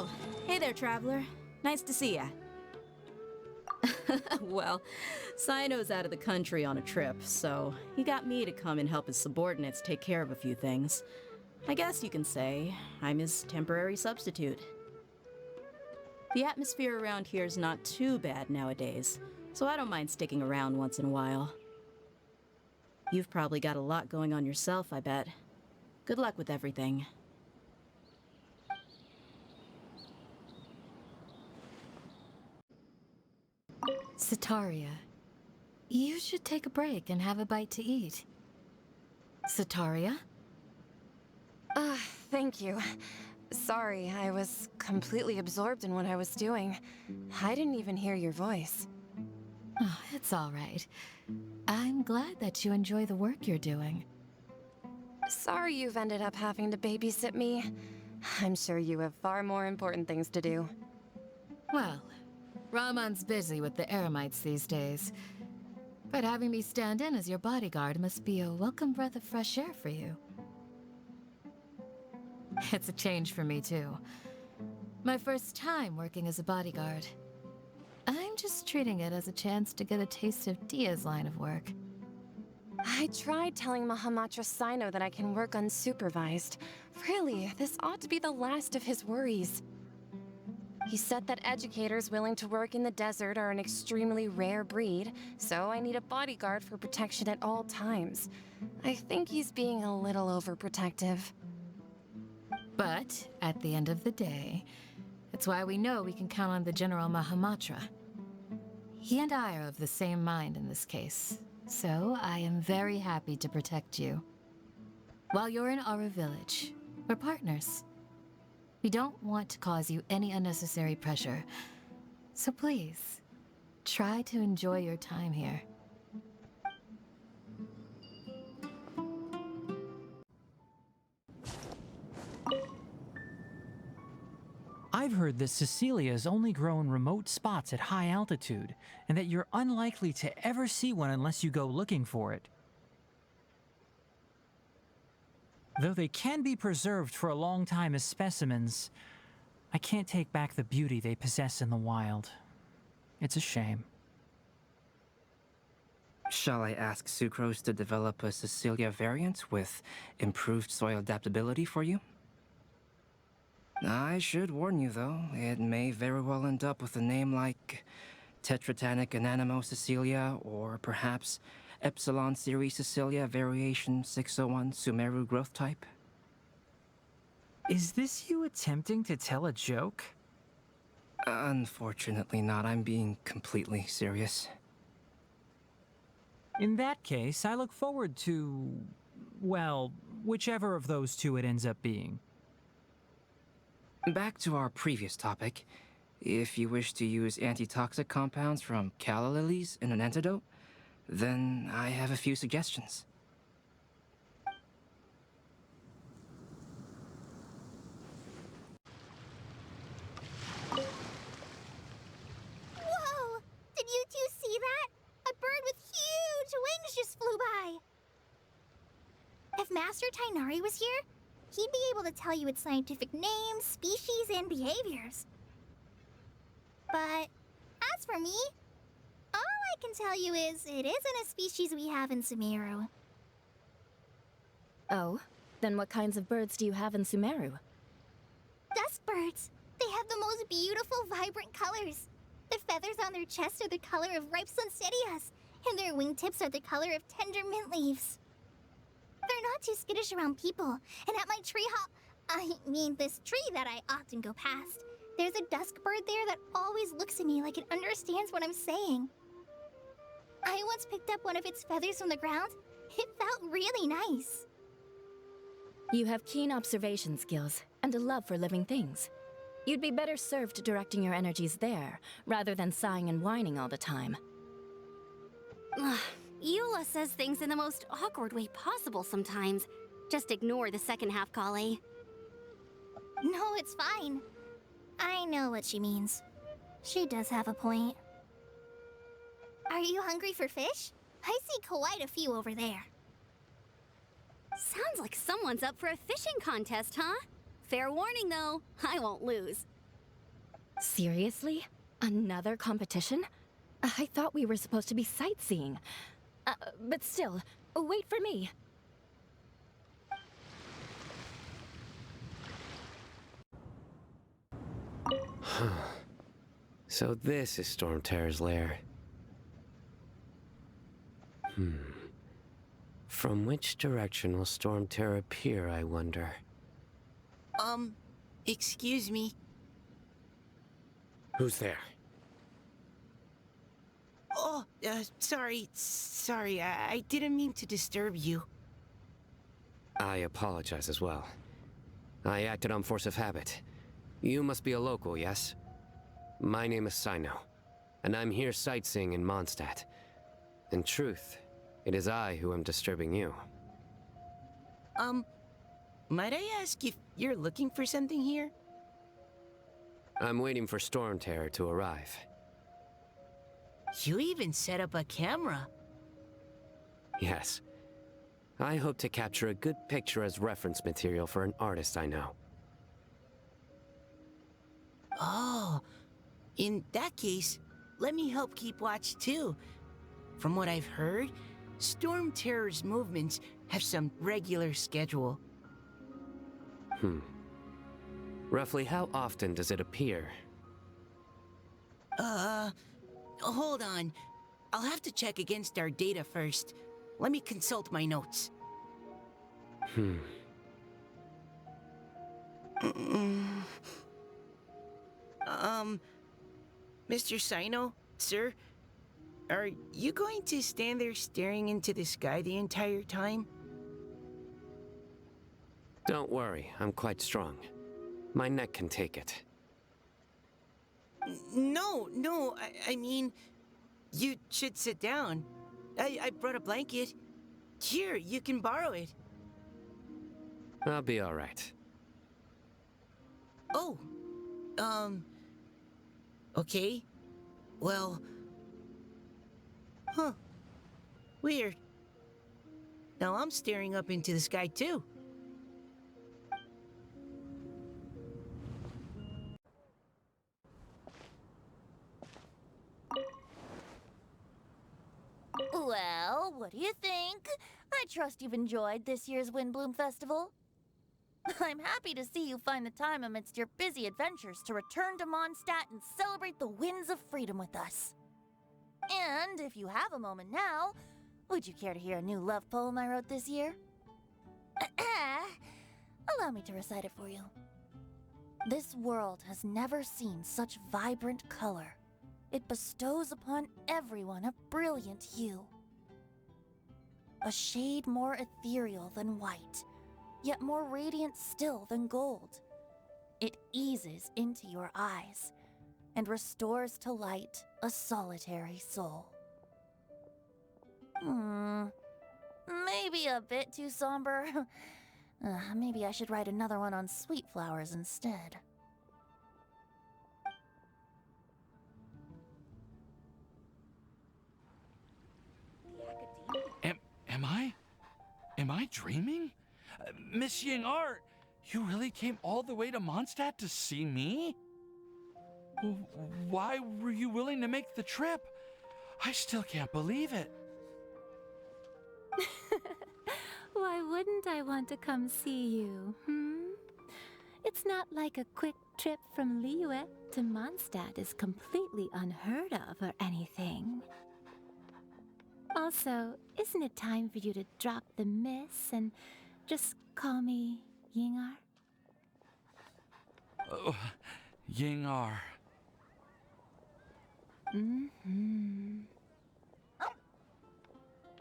Oh, hey there, traveler. Nice to see ya. Well, Sino's out of the country on a trip, so he got me to come and help his subordinates take care of a few things. I guess you can say I'm his temporary substitute. The atmosphere around here is not too bad nowadays, so I don't mind sticking around once in a while. You've probably got a lot going on yourself, I bet. Good luck with everything. Sataria, you should take a break and have a bite to eat. Sataria? Thank you. Sorry, I was completely absorbed in what I was doing. I didn't even hear your voice. Oh, it's all right. I'm glad that you enjoy the work you're doing. Sorry you've ended up having to babysit me. I'm sure you have far more important things to do. Well, Rahman's busy with the Eremites these days. But having me stand in as your bodyguard must be a welcome breath of fresh air for you. It's a change for me, too. My first time working as a bodyguard. I'm just treating it as a chance to get a taste of Dia's line of work. I tried telling Mahamatra Sino that I can work unsupervised. Really, this ought to be the last of his worries. He said that educators willing to work in the desert are an extremely rare breed, so I need a bodyguard for protection at all times. I think he's being a little overprotective. But, at the end of the day, it's why we know we can count on the General Mahamatra. He and I are of the same mind in this case, so I am very happy to protect you. While you're in our village, we're partners. We don't want to cause you any unnecessary pressure, so please, try to enjoy your time here. I've heard that Cecilia's only grow in remote spots at high altitude, and that you're unlikely to ever see one unless you go looking for it. Though they can be preserved for a long time as specimens, I can't take back the beauty they possess in the wild. It's a shame. Shall I ask Sucrose to develop a Cecilia variant with improved soil adaptability for you? I should warn you, though, it may very well end up with a name like Tetratanic Ananimo Cecilia, or perhaps Epsilon Series Cecilia Variation 601 Sumeru growth type. Is this you attempting to tell a joke? Unfortunately not, I'm being completely serious. In that case, I look forward to, well, whichever of those two it ends up being. Back to our previous topic. If you wish to use antitoxic compounds from calla lilies in an antidote, then I have a few suggestions. Whoa! Did you two see that? A bird with huge wings just flew by! If Master Tainari was here, he'd be able to tell you its scientific names, species, and behaviors. But as for me, all I can tell you is it isn't a species we have in Sumeru. Oh, then what kinds of birds do you have in Sumeru? Dusk birds. They have the most beautiful, vibrant colors. The feathers on their chests are the color of ripe sunsettias, and their wingtips are the color of tender mint leaves. They're not too skittish around people, and at my this tree that I often go past, there's a dusk bird there that always looks at me like it understands what I'm saying. I once picked up one of its feathers from the ground. It felt really nice. You have keen observation skills and a love for living things. You'd be better served directing your energies there, rather than sighing and whining all the time. Eula says things in the most awkward way possible sometimes. Just ignore the second half, Kale. No, it's fine. I know what she means. She does have a point. Are you hungry for fish? I see quite a few over there. Sounds like someone's up for a fishing contest, huh? Fair warning, though, I won't lose. Seriously? Another competition? I thought we were supposed to be sightseeing. But still, wait for me. So this is Storm Terror's lair. From which direction will Storm Terror appear, I wonder? Excuse me. Who's there? Oh, sorry, I didn't mean to disturb you. I apologize as well. I acted on force of habit. You must be a local, yes? My name is Sino, and I'm here sightseeing in Mondstadt. In truth, it is I who am disturbing you. Might I ask if you're looking for something here? I'm waiting for Storm Terror to arrive. You even set up a camera. Yes. I hope to capture a good picture as reference material for an artist I know. Oh, in that case, let me help keep watch too. From what I've heard, Storm Terror's movements have some regular schedule. Roughly how often does it appear? Hold on. I'll have to check against our data first. Let me consult my notes. Mr. Sino, sir? Are you going to stand there staring into the sky the entire time? Don't worry, I'm quite strong. My neck can take it. No, I mean, you should sit down. I brought a blanket. Here, you can borrow it. I'll be all right. Oh, okay. Well, weird. Now I'm staring up into the sky too. Well, what do you think? I trust you've enjoyed this year's Windbloom Festival. I'm happy to see you find the time amidst your busy adventures to return to Mondstadt and celebrate the winds of freedom with us. And if you have a moment now, would you care to hear a new love poem I wrote this year? Allow me to recite it for you. This world has never seen such vibrant color. It bestows upon everyone a brilliant hue. A shade more ethereal than white, yet more radiant still than gold. It eases into your eyes and restores to light a solitary soul. Maybe a bit too somber. Maybe I should write another one on sweet flowers instead. Am I dreaming? Miss Ying-ar, you really came all the way to Mondstadt to see me? Why were you willing to make the trip? I still can't believe it. Why wouldn't I want to come see you, It's not like a quick trip from Liyue to Mondstadt is completely unheard of or anything. Also, isn't it time for you to drop the miss and just call me Ying-ar? Oh, Ying-ar.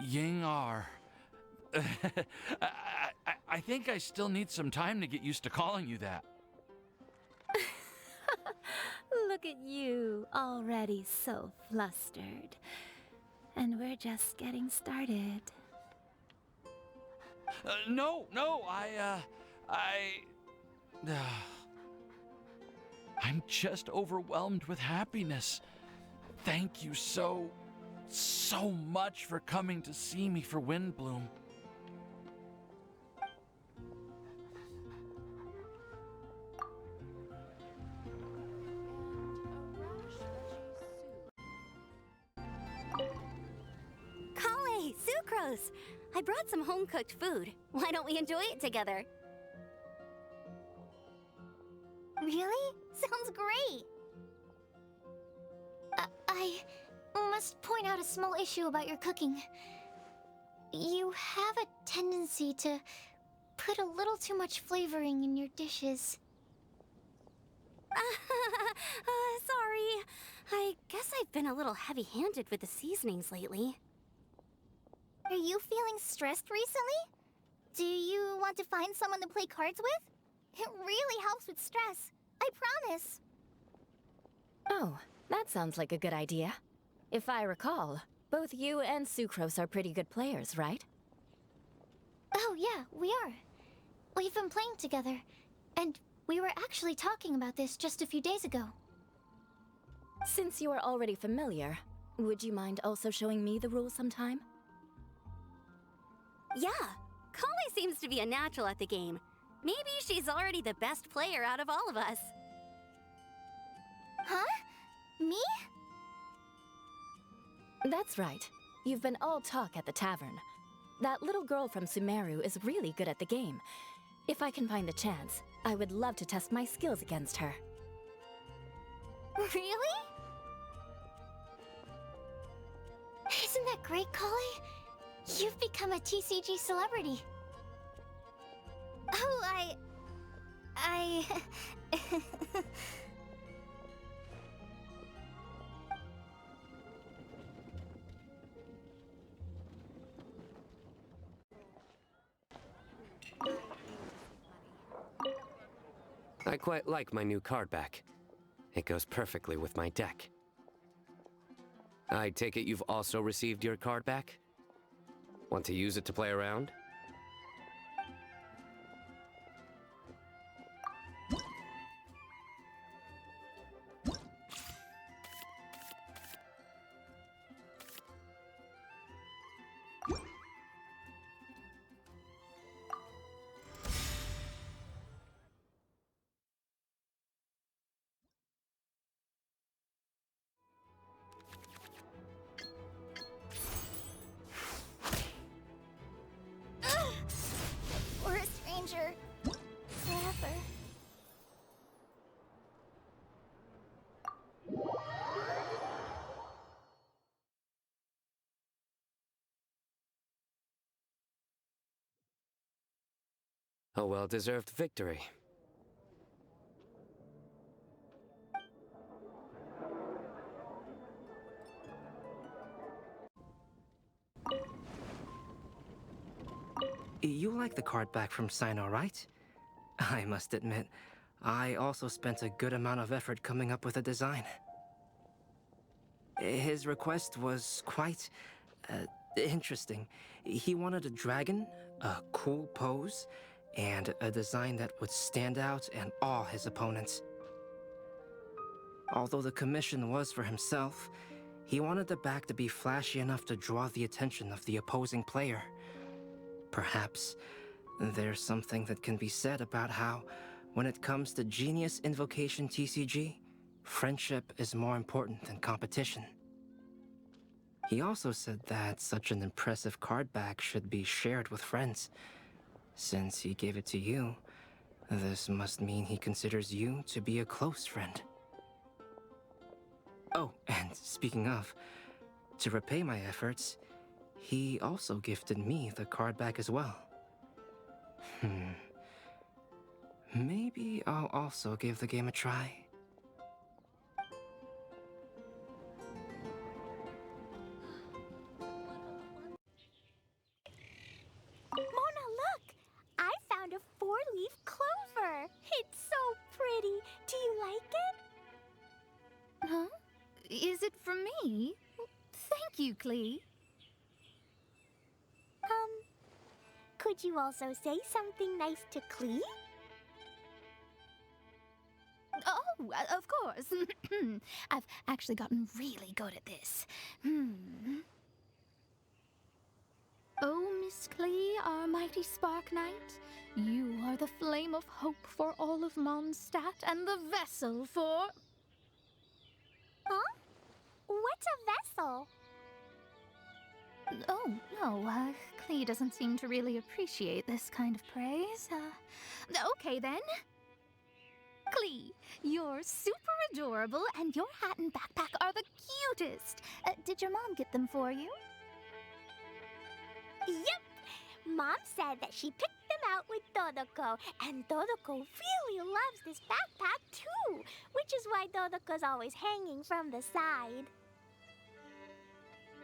Ying-ar. I think I still need some time to get used to calling you that. Look at you, already so flustered. And we're just getting started. No, I'm just overwhelmed with happiness. Thank you so much for coming to see me for Windbloom. gross. I brought some home-cooked food. Why don't we enjoy it together? Really? Sounds great! I must point out a small issue about your cooking. You have a tendency to put a little too much flavoring in your dishes. Sorry. I guess I've been a little heavy-handed with the seasonings lately. Are you feeling stressed recently? Do you want to find someone to play cards with? It really helps with stress. I promise. Oh, that sounds like a good idea. If I recall, both you and Sucrose are pretty good players, right? Oh yeah, we are. We've been playing together, and we were actually talking about this just a few days ago. Since you are already familiar, would you mind also showing me the rules sometime? Yeah, Kali seems to be a natural at the game. Maybe she's already the best player out of all of us. Huh? Me? That's right. You've been all talk at the tavern. That little girl from Sumeru is really good at the game. If I can find the chance, I would love to test my skills against her. Really? Isn't that great, Kali? You've become a TCG celebrity. Oh, I quite like my new card back. It goes perfectly with my deck. I take it you've also received your card back? Want to use it to play around? we're a stranger. Forever. A well-deserved victory. You like the card back from Sino, right? I must admit, I also spent a good amount of effort coming up with a design. His request was quite interesting. He wanted a dragon, a cool pose, and a design that would stand out and awe his opponents. Although the commission was for himself, he wanted the back to be flashy enough to draw the attention of the opposing player. Perhaps there's something that can be said about how, when it comes to Genius Invocation TCG, friendship is more important than competition. He also said that such an impressive card back should be shared with friends. Since he gave it to you, this must mean he considers you to be a close friend. Oh, and speaking of, to repay my efforts, he also gifted me the card back as well. Maybe I'll also give the game a try. Mona, look! I found a four-leaf clover. It's so pretty. Do you like it? Huh? Is it for me? Thank you, Clee. Could you also say something nice to Clee? Oh, of course. I've actually gotten really good at this. Oh, Miss Clee, our mighty Spark Knight, you are the flame of hope for all of Mondstadt and the vessel for... Huh? What's a vessel? Oh, no, Klee doesn't seem to really appreciate this kind of praise. Okay then. Klee, you're super adorable, and your hat and backpack are the cutest. Did your mom get them for you? Yep! Mom said that she picked them out with Dodoko, and Dodoko really loves this backpack too, which is why Dodoko's always hanging from the side.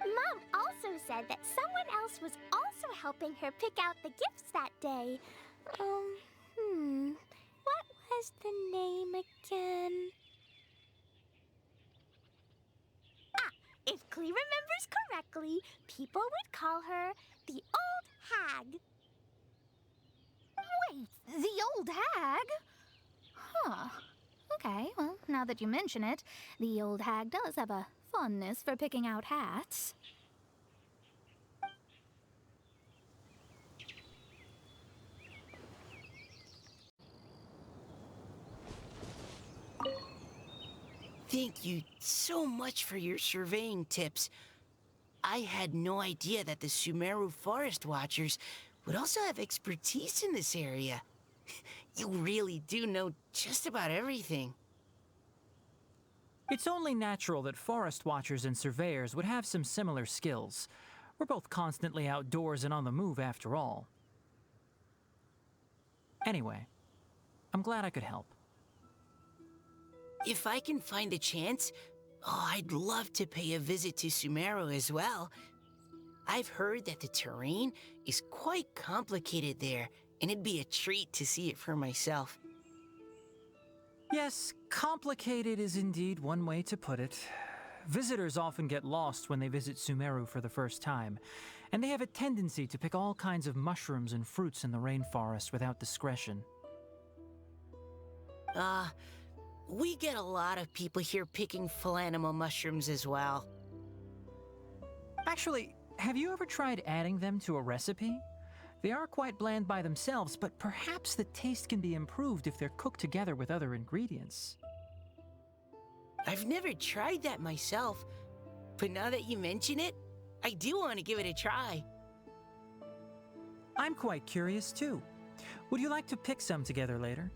Mom also said that someone else was also helping her pick out the gifts that day. What was the name again? If Klee remembers correctly, people would call her the Old Hag. Wait, the old hag? Huh. Okay, well, now that you mention it, the old hag does have a fondness for picking out hats. Thank you so much for your surveying tips. I had no idea that the Sumeru Forest Watchers would also have expertise in this area. You really do know just about everything. It's only natural that forest watchers and surveyors would have some similar skills. We're both constantly outdoors and on the move after all. Anyway, I'm glad I could help. If I can find a chance, I'd love to pay a visit to Sumeru as well. I've heard that the terrain is quite complicated there, and it'd be a treat to see it for myself. Yes, complicated is indeed one way to put it. Visitors often get lost when they visit Sumeru for the first time, and they have a tendency to pick all kinds of mushrooms and fruits in the rainforest without discretion. We get a lot of people here picking phalanima mushrooms as well. Actually, have you ever tried adding them to a recipe? They are quite bland by themselves, but perhaps the taste can be improved if they're cooked together with other ingredients. I've never tried that myself, but now that you mention it, I do want to give it a try. I'm quite curious too. Would you like to pick some together later?